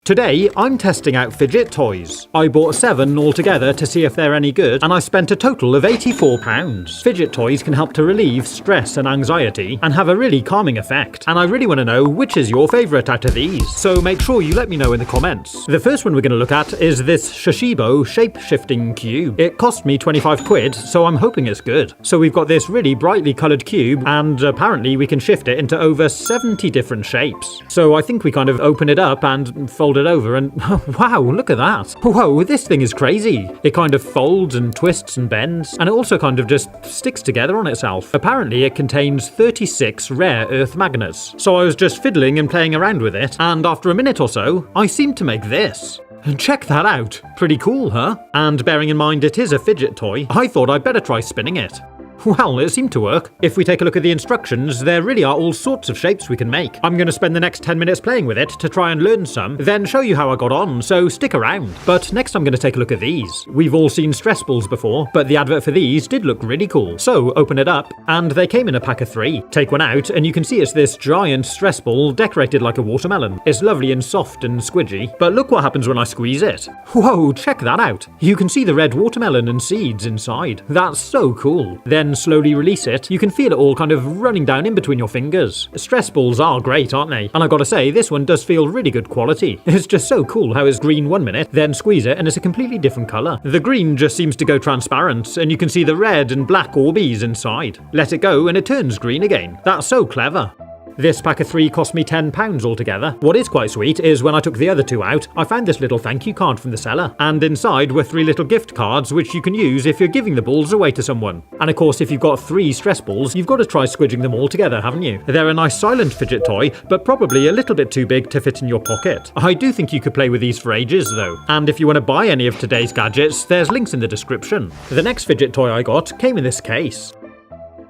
Today, I'm testing out Fidget toys. I bought 7 altogether to see if they're any good, and I spent a total of £84. Fidget toys can help to relieve stress and anxiety, and have a really calming effect, and I really want to know which is your favourite out of these, so make sure you let me know in the comments. The first one we're going to look at is this Shashibo shape-shifting cube. It cost me 25 quid, so I'm hoping it's good. So we've got this really brightly coloured cube, and apparently we can shift it into over 70 different shapes. So I think we kind of open it up and fold it over and wow, look at that. Whoa, this thing is crazy. It kind of folds and twists and bends, and it also kind of just sticks together on itself. Apparently it contains 36 rare earth magnets. So I was just fiddling and playing around with it, and after a minute or so, I seemed to make this. Check that out. Pretty cool, huh? And bearing in mind it is a fidget toy, I thought I'd better try spinning it. Well, it seemed to work. If we take a look at the instructions, there really are all sorts of shapes we can make. I'm going to spend the next 10 minutes playing with it to try and learn some, then show you how I got on, so stick around. But next I'm going to take a look at these. We've all seen stress balls before, but the advert for these did look really cool. So open it up, and they came in a pack of 3. Take one out, and you can see it's this giant stress ball decorated like a watermelon. It's lovely and soft and squidgy, but look what happens when I squeeze it. Whoa, check that out. You can see the red watermelon and seeds inside. That's so cool. Then slowly release it, you can feel it all kind of running down in between your fingers. Stress balls are great, aren't they? And I gotta say, this one does feel really good quality. It's just so cool how it's green one minute, then squeeze it and it's a completely different colour. The green just seems to go transparent, and you can see the red and black orbies inside. Let it go and it turns green again. That's so clever. This pack of 3 cost me £10 altogether. What is quite sweet is when I took the other 2 out, I found this little thank you card from the seller. And inside were 3 little gift cards which you can use if you're giving the balls away to someone. And of course, if you've got 3 stress balls, you've got to try squidging them all together, haven't you? They're a nice silent fidget toy, but probably a little bit too big to fit in your pocket. I do think you could play with these for ages though. And if you want to buy any of today's gadgets, there's links in the description. The next fidget toy I got came in this case.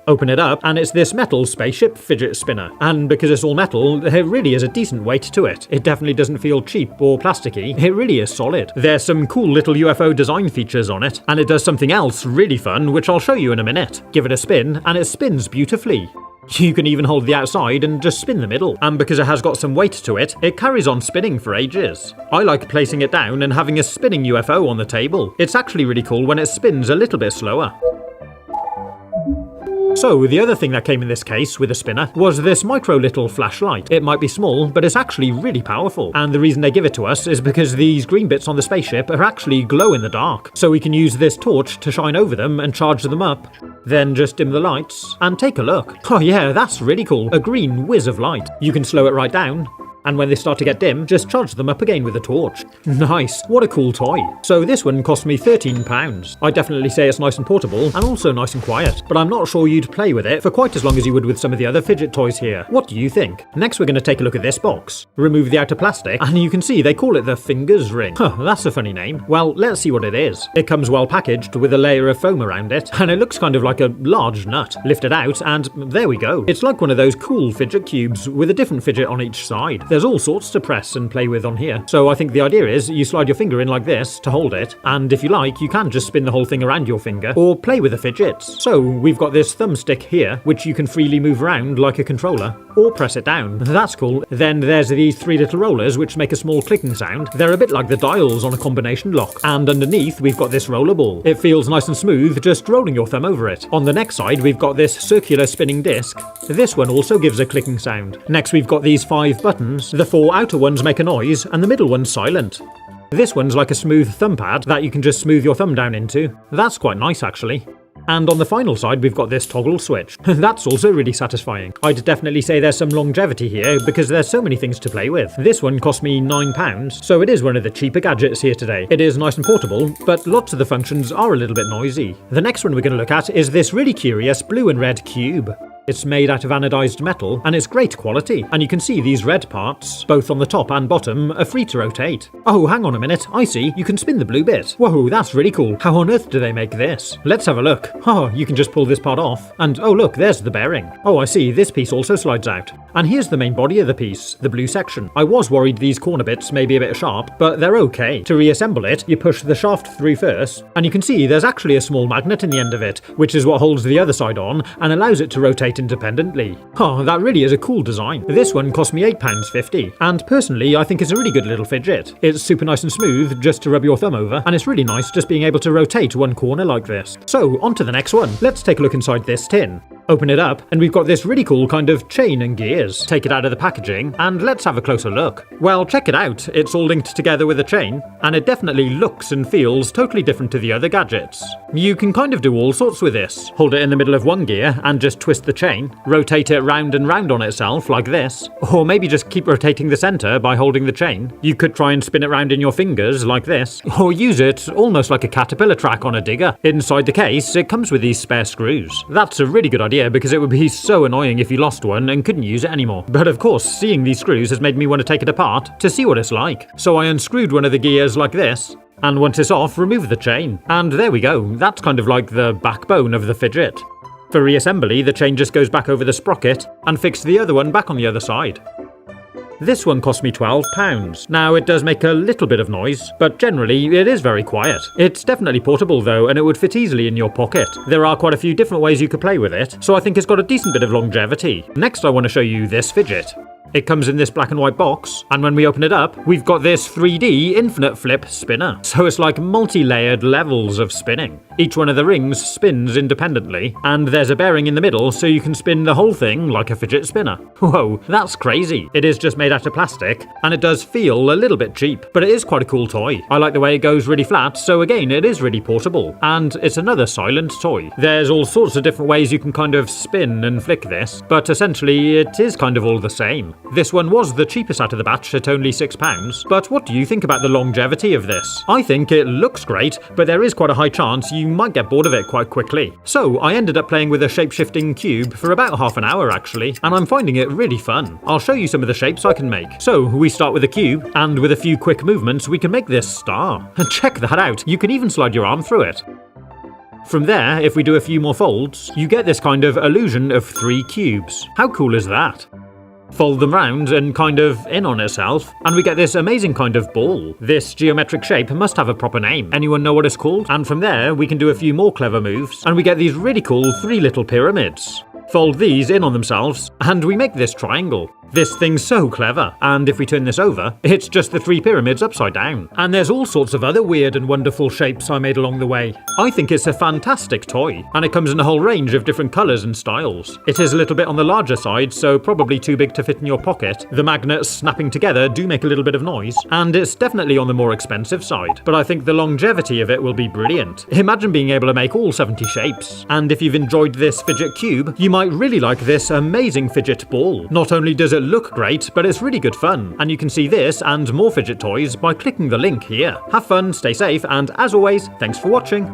Open it up, and it's this metal spaceship fidget spinner. And because it's all metal, there really is a decent weight to it. It definitely doesn't feel cheap or plasticky. It really is solid. There's some cool little UFO design features on it, and it does something else really fun, which I'll show you in a minute. Give it a spin, and it spins beautifully. You can even hold the outside and just spin the middle. And because it has got some weight to it, it carries on spinning for ages. I like placing it down and having a spinning UFO on the table. It's actually really cool when it spins a little bit slower. So, the other thing that came in this case with a spinner was this micro little flashlight. It might be small, but it's actually really powerful. And the reason they give it to us is because these green bits on the spaceship are actually glow in the dark. So we can use this torch to shine over them and charge them up. Then just dim the lights and take a look. Oh yeah, that's really cool. A green whiz of light. You can slow it right down. And when they start to get dim, just charge them up again with a torch. Nice, what a cool toy. So this one cost me £13. I'd definitely say it's nice and portable, and also nice and quiet, but I'm not sure you'd play with it for quite as long as you would with some of the other fidget toys here. What do you think? Next we're going to take a look at this box. Remove the outer plastic, and you can see they call it the fingers ring. Huh, that's a funny name. Well, let's see what it is. It comes well packaged with a layer of foam around it, and it looks kind of like a large nut. Lift it out, and there we go. It's like one of those cool fidget cubes with a different fidget on each side. There's all sorts to press and play with on here. So I think the idea is you slide your finger in like this to hold it, and if you like, you can just spin the whole thing around your finger, or play with the fidgets. So we've got this thumbstick here, which you can freely move around like a controller, or press it down. That's cool. Then there's these 3 little rollers which make a small clicking sound. They're a bit like the dials on a combination lock. And underneath we've got this roller ball. It feels nice and smooth just rolling your thumb over it. On the next side we've got this circular spinning disc. This one also gives a clicking sound. Next we've got these 5 buttons. The 4 outer ones make a noise, and the middle one's silent. This one's like a smooth thumb pad that you can just smooth your thumb down into. That's quite nice actually. And on the final side we've got this toggle switch. That's also really satisfying. I'd definitely say there's some longevity here because there's so many things to play with. This one cost me £9, so it is one of the cheaper gadgets here today. It is nice and portable, but lots of the functions are a little bit noisy. The next one we're going to look at is this really curious blue and red cube. It's made out of anodized metal, and it's great quality. And you can see these red parts, both on the top and bottom, are free to rotate. Oh, hang on a minute, I see, you can spin the blue bit. Whoa, that's really cool. How on earth do they make this? Let's have a look. Oh, you can just pull this part off, and oh look, there's the bearing. Oh, I see, this piece also slides out. And here's the main body of the piece, the blue section. I was worried these corner bits may be a bit sharp, but they're okay. To reassemble it, you push the shaft through first, and you can see there's actually a small magnet in the end of it, which is what holds the other side on and allows it to rotate independently. Oh, that really is a cool design. This one cost me £8.50, and personally I think it's a really good little fidget. It's super nice and smooth just to rub your thumb over, and it's really nice just being able to rotate one corner like this. So, on to the next one. Let's take a look inside this tin. Open it up, and we've got this really cool kind of chain and gears. Take it out of the packaging, and let's have a closer look. Well, check it out. It's all linked together with a chain, and it definitely looks and feels totally different to the other gadgets. You can kind of do all sorts with this. Hold it in the middle of one gear, and just twist the chain. Rotate it round and round on itself, like this. Or maybe just keep rotating the center by holding the chain. You could try and spin it round in your fingers, like this. Or use it almost like a caterpillar track on a digger. Inside the case, it comes with these spare screws. That's a really good idea, because it would be so annoying if you lost one and couldn't use it anymore. But of course, seeing these screws has made me want to take it apart to see what it's like. So I unscrewed one of the gears like this, and once it's off, remove the chain. And there we go, that's kind of like the backbone of the fidget. For reassembly, the chain just goes back over the sprocket and fix the other one back on the other side. This one cost me £12. Now, it does make a little bit of noise, but generally it is very quiet. It's definitely portable though, and it would fit easily in your pocket. There are quite a few different ways you could play with it, so I think it's got a decent bit of longevity. Next, I want to show you this fidget. It comes in this black and white box, and when we open it up, we've got this 3D infinite flip spinner. So it's like multi-layered levels of spinning. Each one of the rings spins independently, and there's a bearing in the middle so you can spin the whole thing like a fidget spinner. Whoa, that's crazy. It is just made out of plastic, and it does feel a little bit cheap, but it is quite a cool toy. I like the way it goes really flat, so again, it is really portable, and it's another silent toy. There's all sorts of different ways you can kind of spin and flick this, but essentially it is kind of all the same. This one was the cheapest out of the batch at only £6, but what do you think about the longevity of this? I think it looks great, but there is quite a high chance you might get bored of it quite quickly. So I ended up playing with a shape-shifting cube for about half an hour actually, and I'm finding it really fun. I'll show you some of the shapes I can make. So we start with a cube, and with a few quick movements we can make this star. And check that out, you can even slide your arm through it. From there, if we do a few more folds, you get this kind of illusion of 3 cubes. How cool is that? Fold them round and kind of in on itself, and we get this amazing kind of ball. This geometric shape must have a proper name. Anyone know what it's called? And from there, we can do a few more clever moves, and we get these really cool 3 little pyramids. Fold these in on themselves, and we make this triangle. This thing's so clever, and if we turn this over, it's just the 3 pyramids upside down. And there's all sorts of other weird and wonderful shapes I made along the way. I think it's a fantastic toy, and it comes in a whole range of different colours and styles. It is a little bit on the larger side, so probably too big to fit in your pocket. The magnets snapping together do make a little bit of noise, and it's definitely on the more expensive side. But I think the longevity of it will be brilliant. Imagine being able to make all 70 shapes. And if you've enjoyed this fidget cube, you might really like this amazing fidget ball. Not only does it look great, but it's really good fun, and you can see this and more fidget toys by clicking the link here. Have fun, stay safe, and as always, thanks for watching.